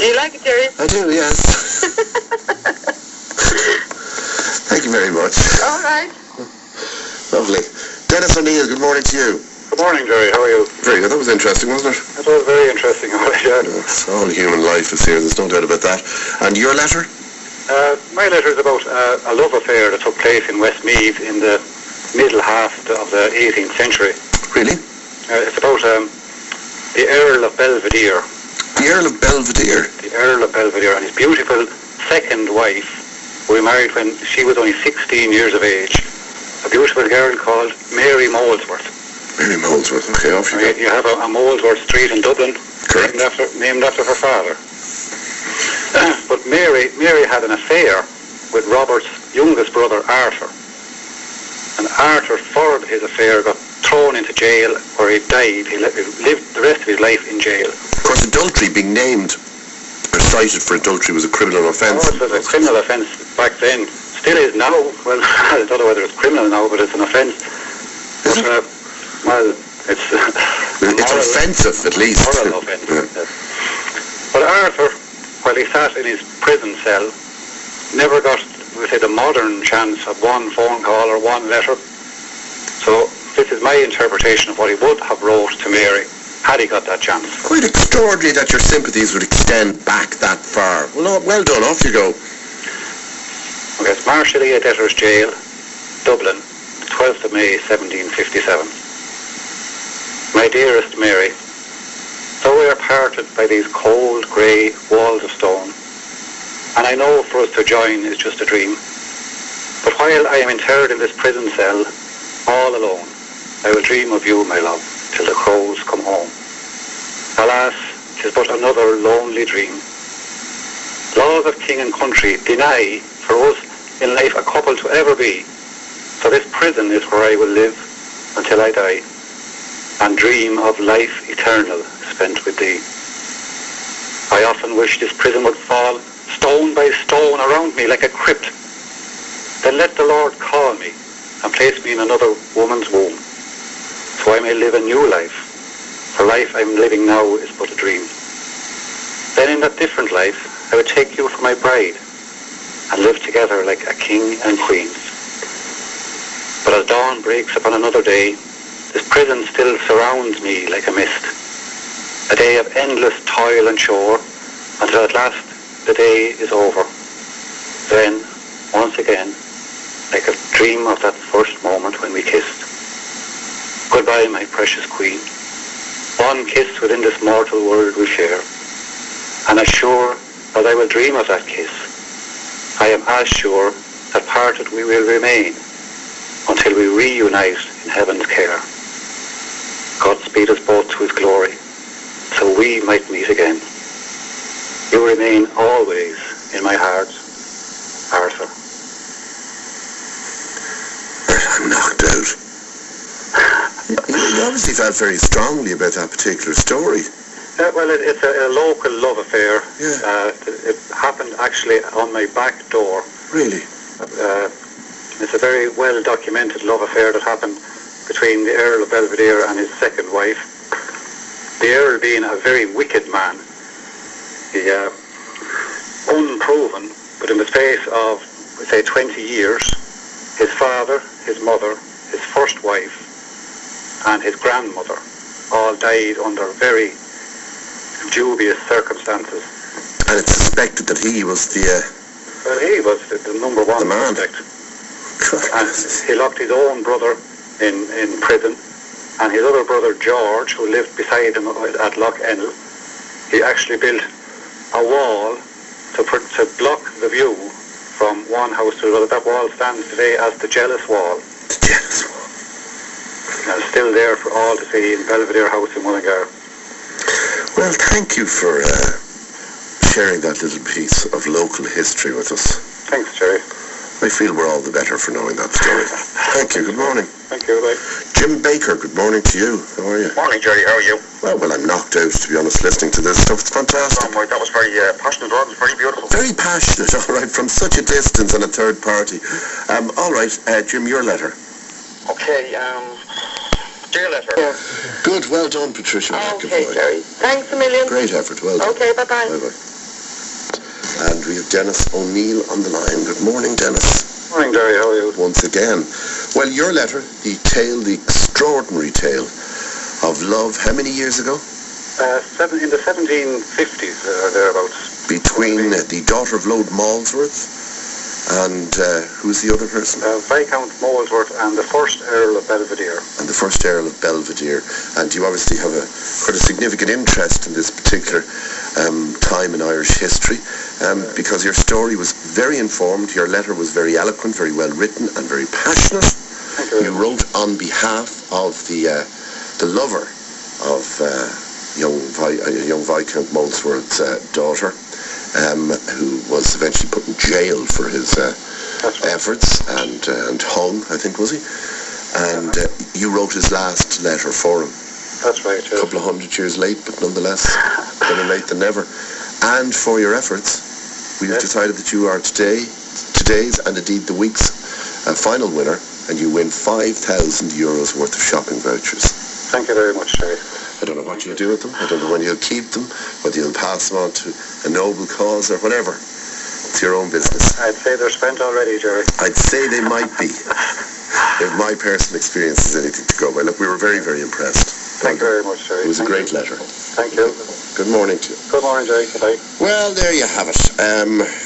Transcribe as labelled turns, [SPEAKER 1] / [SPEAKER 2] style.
[SPEAKER 1] Do you like it, Jerry?
[SPEAKER 2] I do, yes. Thank you very much.
[SPEAKER 1] All right.
[SPEAKER 2] Lovely. Dennis O'Neill, good morning to you.
[SPEAKER 3] Good morning, Jerry. How are you?
[SPEAKER 2] Very good. That was interesting, wasn't it?
[SPEAKER 3] It was very interesting. Yeah.
[SPEAKER 2] Yes, all human life is here. There's no doubt about that. And your letter?
[SPEAKER 3] My letter is about a love affair that took place in Westmeath in the middle half of the 18th century.
[SPEAKER 2] Really?
[SPEAKER 3] It's about the Earl of Belvedere.
[SPEAKER 2] The Earl of Belvedere?
[SPEAKER 3] The Earl of Belvedere and his beautiful second wife, who he married when she was only 16 years of age. A beautiful girl called Mary Molesworth.
[SPEAKER 2] Mary Molesworth, okay, off you go.
[SPEAKER 3] You have a Molesworth Street in Dublin,
[SPEAKER 2] correct,
[SPEAKER 3] named after her father. But Mary had an affair with Robert's youngest brother, Arthur. And Arthur, for his affair, got thrown into jail where he died. He lived the rest of his life in jail.
[SPEAKER 2] Of course, adultery, being named or cited for adultery, was a criminal offence.
[SPEAKER 3] Oh, it was a criminal offence back then. Still is now. Well, I don't know whether it's criminal now, but it's an offence.
[SPEAKER 2] Is it?
[SPEAKER 3] Well, it's
[SPEAKER 2] offensive, at least.
[SPEAKER 3] Moral offence. Yeah. Yes. But Arthur, while he sat in his prison cell, never got, we say, the modern chance of one phone call or one letter. So this is my interpretation of what he would have wrote to Mary had he got that chance.
[SPEAKER 2] Quite extraordinary that your sympathies would extend back that far. Well done, off you go.
[SPEAKER 3] Okay, it's Marshallia Debtors Jail, Dublin, 12th of May 1757. My dearest Mary, though we are parted by these cold, grey walls of stone, and I know for us to join is just a dream, but while I am interred in this prison cell, all alone, I will dream of you, my love, till the crows come home. Alas, 'tis but another lonely dream. Laws of king and country deny for us in life a couple to ever be, so this prison is where I will live until I die, and dream of life eternal spent with thee. I often wish this prison would fall stone by stone around me like a crypt. Then let the Lord call me and place me in another woman's womb, so I may live a new life, for life I'm living now is but a dream. Then in that different life I would take you for my bride and live together like a king and queen. But as dawn breaks upon another day, this prison still surrounds me like a mist, a day of endless toil and chore, until at last the day is over. Then, once again, like a dream of that first moment when we kissed. Goodbye, my precious queen. One kiss within this mortal world we share, and as sure as I will dream of that kiss, I am as sure that parted we will remain until we reunite in heaven's care. God speed us both to his glory, so we might meet again. You remain always in my heart, Arthur.
[SPEAKER 2] I'm knocked out. You obviously felt very strongly about that particular story.
[SPEAKER 3] Well, it's a local love affair.
[SPEAKER 2] Yeah.
[SPEAKER 3] It happened actually on my back door.
[SPEAKER 2] Really?
[SPEAKER 3] It's a very well documented love affair that happened between the Earl of Belvedere and his second wife. The Earl being a very wicked man. He, unproven, but in the space of, we say, 20 years, his father, his mother, his first wife, and his grandmother all died under very dubious circumstances.
[SPEAKER 2] And it's suspected that he was the...
[SPEAKER 3] Well, he was the number one suspect. And he locked his own brother in prison, and his other brother George, who lived beside him at Lough Ennell, he actually built a wall to block the view from one house to another. That wall stands today as the Jealous Wall.
[SPEAKER 2] The Jealous Wall.
[SPEAKER 3] And it's still there for all to see in Belvedere House in Mullingar.
[SPEAKER 2] Well, thank you for sharing that little piece of local history with us.
[SPEAKER 3] Thanks, Jerry.
[SPEAKER 2] I feel we're all the better for knowing that story. Thank you. Good morning.
[SPEAKER 3] Thank you. Bye.
[SPEAKER 2] Jim Baker, good morning to you. How are you?
[SPEAKER 4] Morning, Jerry. How are you?
[SPEAKER 2] Well, I'm knocked out, to be honest, listening to this stuff. It's fantastic.
[SPEAKER 4] Oh, that was very passionate, Rod. It was very beautiful.
[SPEAKER 2] Very passionate, all right, from such a distance and a third party. All right, Jim, your letter.
[SPEAKER 4] Okay, dear letter.
[SPEAKER 1] Yeah.
[SPEAKER 2] Good, well done, Patricia.
[SPEAKER 1] Okay, Jerry. Thanks a million.
[SPEAKER 2] Great effort, well done.
[SPEAKER 1] Okay, bye-bye.
[SPEAKER 2] Bye-bye. and we have Dennis O'Neill on the line. Good morning, Dennis.
[SPEAKER 3] Morning, Jerry. How are you?
[SPEAKER 2] Once again. Well, your letter, the extraordinary tale of love, how many years ago?
[SPEAKER 3] In the 1750s or thereabouts.
[SPEAKER 2] Between the daughter of Lord Molesworth and who's the other person?
[SPEAKER 3] Viscount Molesworth and the first Earl of Belvedere.
[SPEAKER 2] And the first Earl of Belvedere. And you obviously have quite a significant interest in this particular time in Irish history, because your story was very informed, your letter was very eloquent, very well written and very passionate.
[SPEAKER 3] Thank you.
[SPEAKER 2] You wrote on behalf of the lover of young Viscount Molesworth's daughter, who was eventually put in jail for his efforts and hung, I think, was he? And you wrote his last letter for him.
[SPEAKER 3] That's right.
[SPEAKER 2] A couple of 100 years late, but nonetheless, better late than never. And for your efforts, we've decided that you are today's and indeed the week's final winner, and you win €5,000 worth of shopping vouchers.
[SPEAKER 3] Thank you very much, Jerry.
[SPEAKER 2] I don't know what you'll do with them. I don't know when you'll keep them, whether you'll pass them on to a noble cause or whatever. It's your own business.
[SPEAKER 3] I'd say they're spent already, Jerry.
[SPEAKER 2] I'd say they might be. If my personal experience is anything to go by. Look, we were very, very impressed.
[SPEAKER 3] Thank you very much, Jerry.
[SPEAKER 2] It was a great letter.
[SPEAKER 3] Thank you.
[SPEAKER 2] Good morning to you.
[SPEAKER 3] Good morning, Jerry. Good night.
[SPEAKER 2] Well, there you have it.